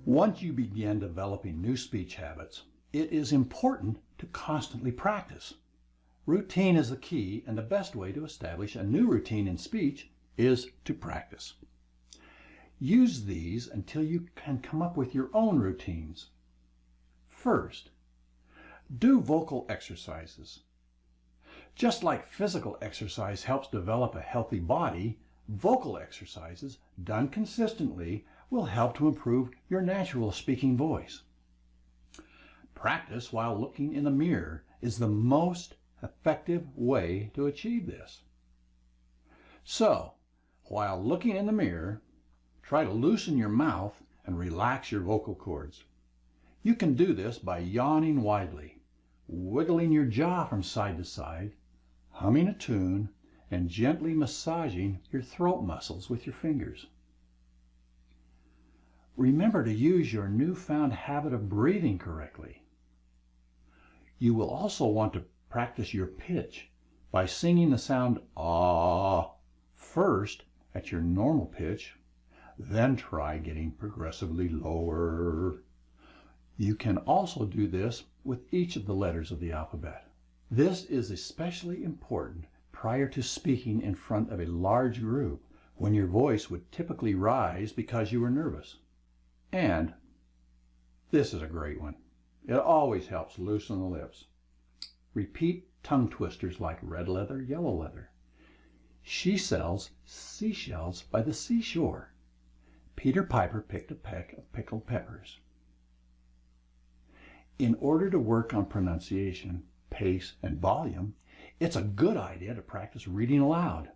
Once you begin developing new speech habits, it is important to constantly practice. Routine is the key, and the best way to establish a new routine in speech is to practice. Use these until you can come up with your own routines. First, do vocal exercises. Just like physical exercise helps develop a healthy body, vocal exercises done consistently will help to improve your natural speaking voice. Practice while looking in the mirror is the most effective way to achieve this. So, while looking in the mirror, try to loosen your mouth and relax your vocal cords. You can do this by yawning widely, wiggling your jaw from side to side, humming a tune, and gently massaging your throat muscles with your fingers. Remember to use your newfound habit of breathing correctly. You will also want to practice your pitch by singing the sound ah first at your normal pitch, then try getting progressively lower. You can also do this with each of the letters of the alphabet. This is especially important prior to speaking in front of a large group, when your voice would typically rise because you were nervous. And this is a great one. It always helps loosen the lips. Repeat tongue twisters like red leather, yellow leather. She sells seashells by the seashore. Peter Piper picked a peck of pickled peppers. In order to work on pronunciation, pace, and volume, it's a good idea to practice reading aloud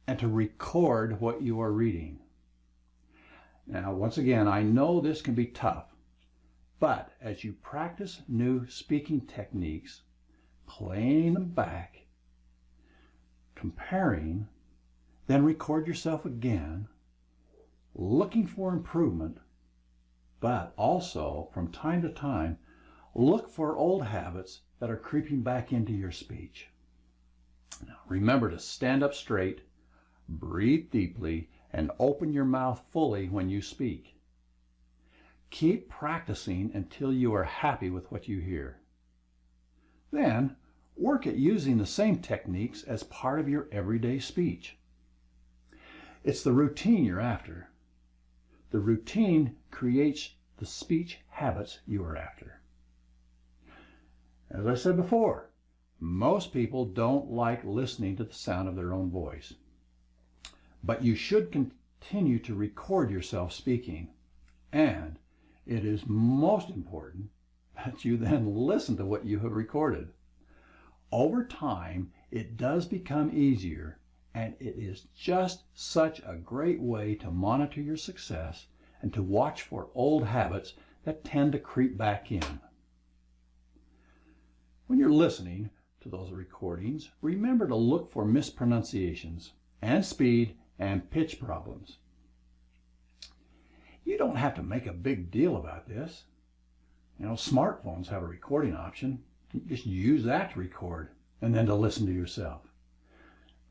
and to record what you are reading. Now, once again, I know this can be tough, but as you practice new speaking techniques, playing them back, comparing, then record yourself again, looking for improvement, but also from time to time, look for old habits that are creeping back into your speech. Now, remember to stand up straight, breathe deeply, and open your mouth fully when you speak. Keep practicing until you are happy with what you hear. Then, work at using the same techniques as part of your everyday speech. It's the routine you're after. The routine creates the speech habits you are after. As I said before, most people don't like listening to the sound of their own voice. But you should continue to record yourself speaking. And it is most important that you then listen to what you have recorded. Over time, it does become easier, and it is just such a great way to monitor your success and to watch for old habits that tend to creep back in. When you're listening to those recordings, remember to look for mispronunciations and speed and pitch problems. You don't have to make a big deal about this. Smartphones have a recording option. You just use that to record and then to listen to yourself.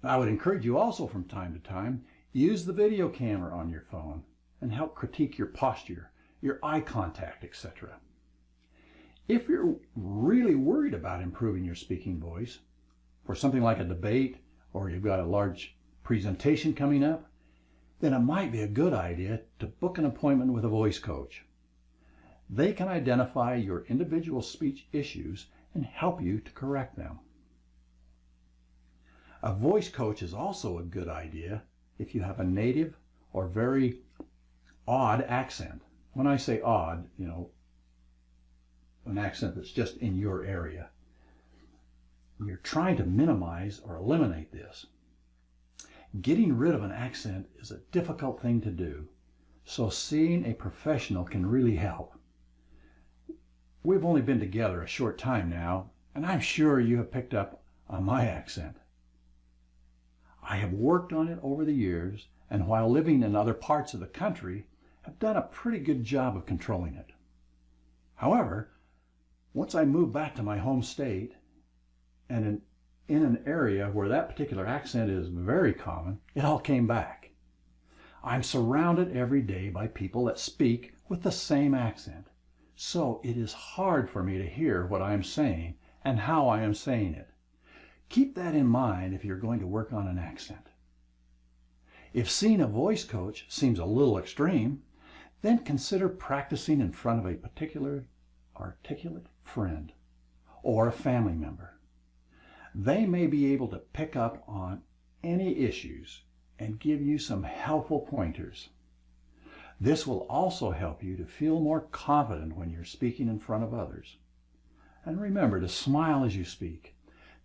I would encourage you also from time to time, use the video camera on your phone and help critique your posture, your eye contact, etc. If you're really worried about improving your speaking voice for something like a debate, or you've got a large presentation coming up, then it might be a good idea to book an appointment with a voice coach. They can identify your individual speech issues and help you to correct them. A voice coach is also a good idea if you have a native or very odd accent. When I say odd, an accent that's just in your area. You're trying to minimize or eliminate this. Getting rid of an accent is a difficult thing to do, so seeing a professional can really help. We've only been together a short time now, and I'm sure you have picked up on my accent. I have worked on it over the years, and while living in other parts of the country, have done a pretty good job of controlling it. However, once I moved back to my home state, and in an area where that particular accent is very common, it all came back. I'm surrounded every day by people that speak with with the same accent, so it is hard for me to hear what I am saying and how I am saying it. Keep that in mind if you're going to work on an accent. If seeing a voice coach seems a little extreme, then consider practicing in front of a particular articulate friend or a family member. They may be able to pick up on any issues and give you some helpful pointers. This will also help you to feel more confident when you're speaking in front of others. And remember to smile as you speak.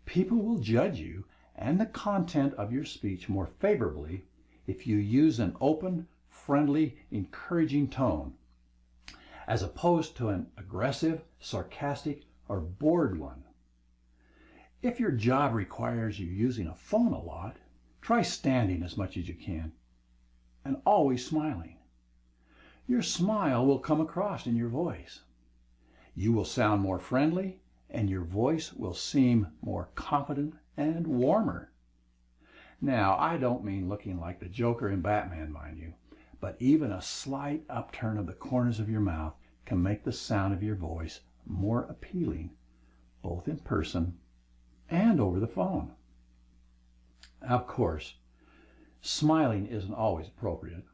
People will judge you and the content of your speech more favorably if you use an open, friendly, encouraging tone, as opposed to an aggressive, sarcastic, or bored one. If your job requires you using a phone a lot, try standing as much as you can and always smiling. Your smile will come across in your voice. You will sound more friendly and your voice will seem more confident and warmer. Now, I don't mean looking like the Joker in Batman, mind you, but even a slight upturn of the corners of your mouth can make the sound of your voice more appealing, both in person and over the phone. Of course, smiling isn't always appropriate,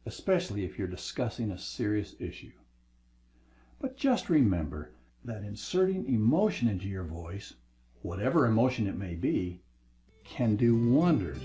especially if you're discussing a serious issue. But just remember that inserting emotion into your voice, whatever emotion it may be, can do wonders